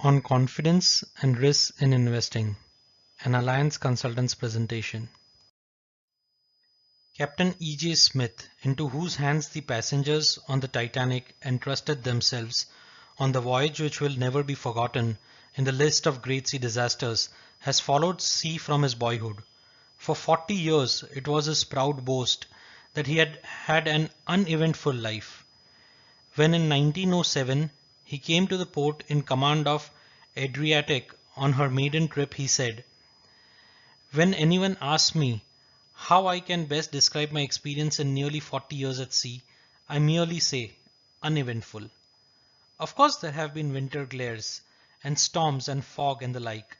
On confidence and risk in investing, an Alliance Consultants presentation. Captain E.J. Smith, into whose hands the passengers on the Titanic entrusted themselves on the voyage which will never be forgotten in the list of great sea disasters, has followed sea from his boyhood. For 40 years it was his proud boast that he had had an uneventful life. When in 1907 he came to the port in command of Adriatic on her maiden trip, he said, "When anyone asks me how I can best describe my experience in nearly 40 years at sea, I merely say uneventful. Of course there have been winter glares and storms and fog and the like,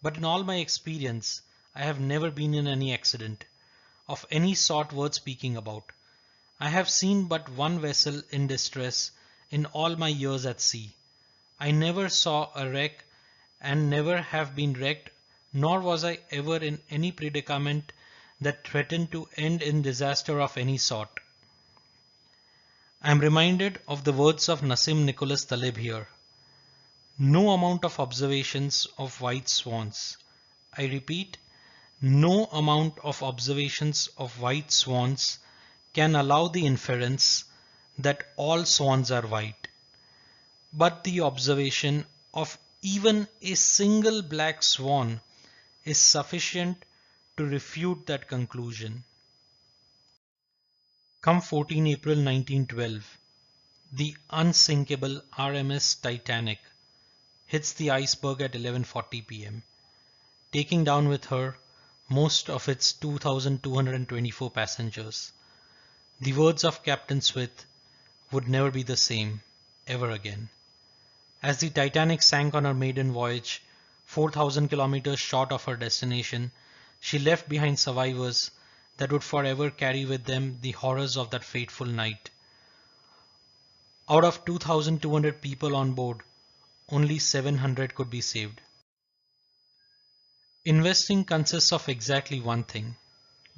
but in all my experience I have never been in any accident of any sort worth speaking about. I have seen but one vessel in distress in all my years at sea. I never saw a wreck and never have been wrecked, nor was I ever in any predicament that threatened to end in disaster of any sort." I am reminded of the words of Nassim Nicholas Taleb here. No amount of observations of white swans, I repeat, no amount of observations of white swans can allow the inference that all swans are white. But the observation of even a single black swan is sufficient to refute that conclusion. Come 14 April 1912, the unsinkable RMS Titanic hits the iceberg at 11:40 p.m., taking down with her most of its 2,224 passengers. The words of Captain Smith would never be the same ever again. As the Titanic sank on her maiden voyage, 4,000 kilometers short of her destination, she left behind survivors that would forever carry with them the horrors of that fateful night. Out of 2,200 people on board, only 700 could be saved. Investing consists of exactly one thing: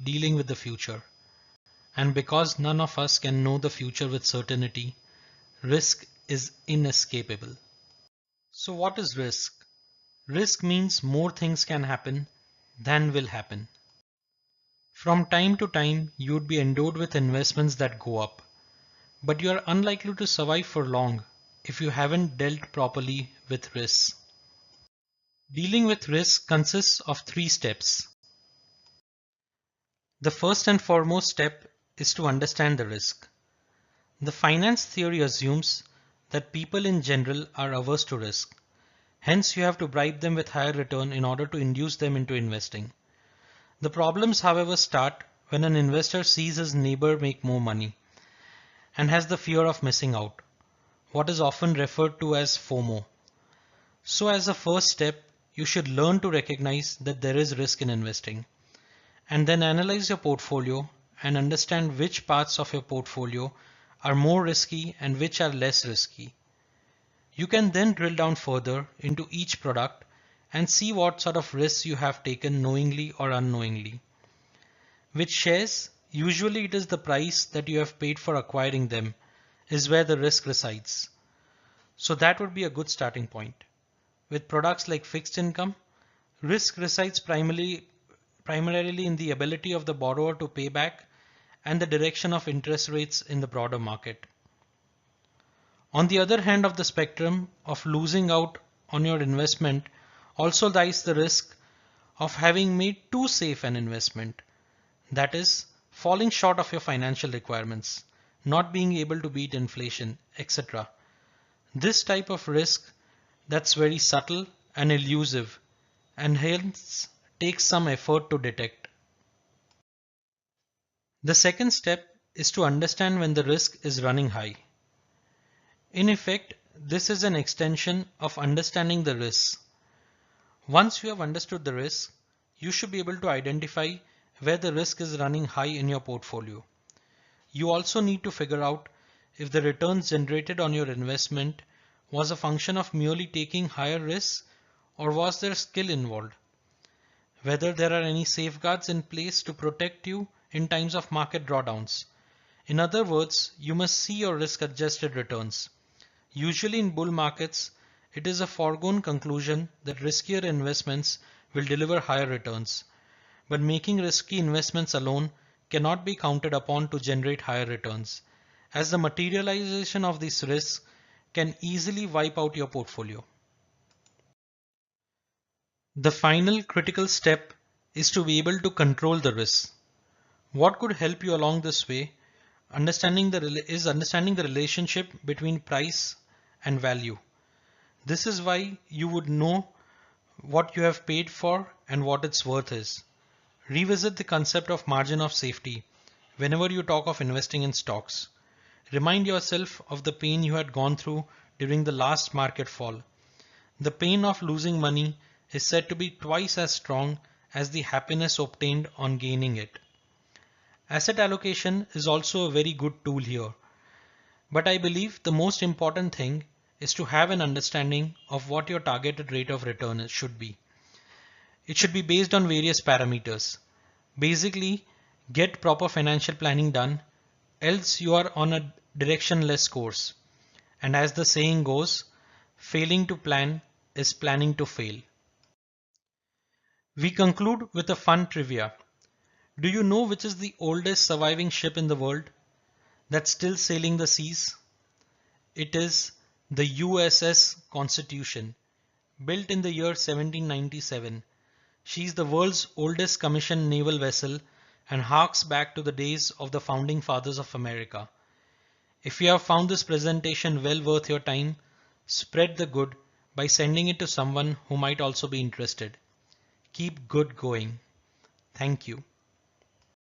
dealing with the future. And because none of us can know the future with certainty, risk is inescapable. So what is risk? Risk means more things can happen than will happen. From time to time, you would be endowed with investments that go up, but you are unlikely to survive for long if you haven't dealt properly with risks. Dealing with risk consists of three steps. The first and foremost step is to understand the risk. The finance theory assumes that people in general are averse to risk. Hence, you have to bribe them with higher return in order to induce them into investing. The problems, however, start when an investor sees his neighbor make more money and has the fear of missing out, what is often referred to as FOMO. So as a first step, you should learn to recognize that there is risk in investing, and then analyze your portfolio and understand which parts of your portfolio are more risky and which are less risky. You can then drill down further into each product and see what sort of risks you have taken knowingly or unknowingly. With shares, usually it is the price that you have paid for acquiring them is where the risk resides. So that would be a good starting point. With products like fixed income, risk resides primarily in the ability of the borrower to pay back and the direction of interest rates in the broader market. On the other hand of the spectrum of losing out on your investment also lies the risk of having made too safe an investment. That is, falling short of your financial requirements, not being able to beat inflation, etc. This type of risk that's very subtle and elusive and hence takes some effort to detect. The second step is to understand when the risk is running high. In effect, this is an extension of understanding the risks. Once you have understood the risk, you should be able to identify where the risk is running high in your portfolio. You also need to figure out if the returns generated on your investment was a function of merely taking higher risks or was there skill involved. Whether there are any safeguards in place to protect you in times of market drawdowns. In other words, you must see your risk adjusted returns. Usually in bull markets, it is a foregone conclusion that riskier investments will deliver higher returns. But making risky investments alone cannot be counted upon to generate higher returns, as the materialization of these risks can easily wipe out your portfolio. The final critical step is to be able to control the risks. What could help you along this way understanding the relationship between price and value. This is why you would know what you have paid for and what its worth is. Revisit the concept of margin of safety whenever you talk of investing in stocks. Remind yourself of the pain you had gone through during the last market fall. The pain of losing money is said to be twice as strong as the happiness obtained on gaining it. Asset allocation is also a very good tool here, but I believe the most important thing is to have an understanding of what your targeted rate of return should be. It should be based on various parameters. Basically, get proper financial planning done, else you are on a directionless course. And as the saying goes, failing to plan is planning to fail. We conclude with a fun trivia. Do you know which is the oldest surviving ship in the world that's still sailing the seas? It is the USS Constitution, built in the year 1797. She is the world's oldest commissioned naval vessel and harks back to the days of the founding fathers of America. If you have found this presentation well worth your time, spread the good by sending it to someone who might also be interested. Keep good going. Thank you.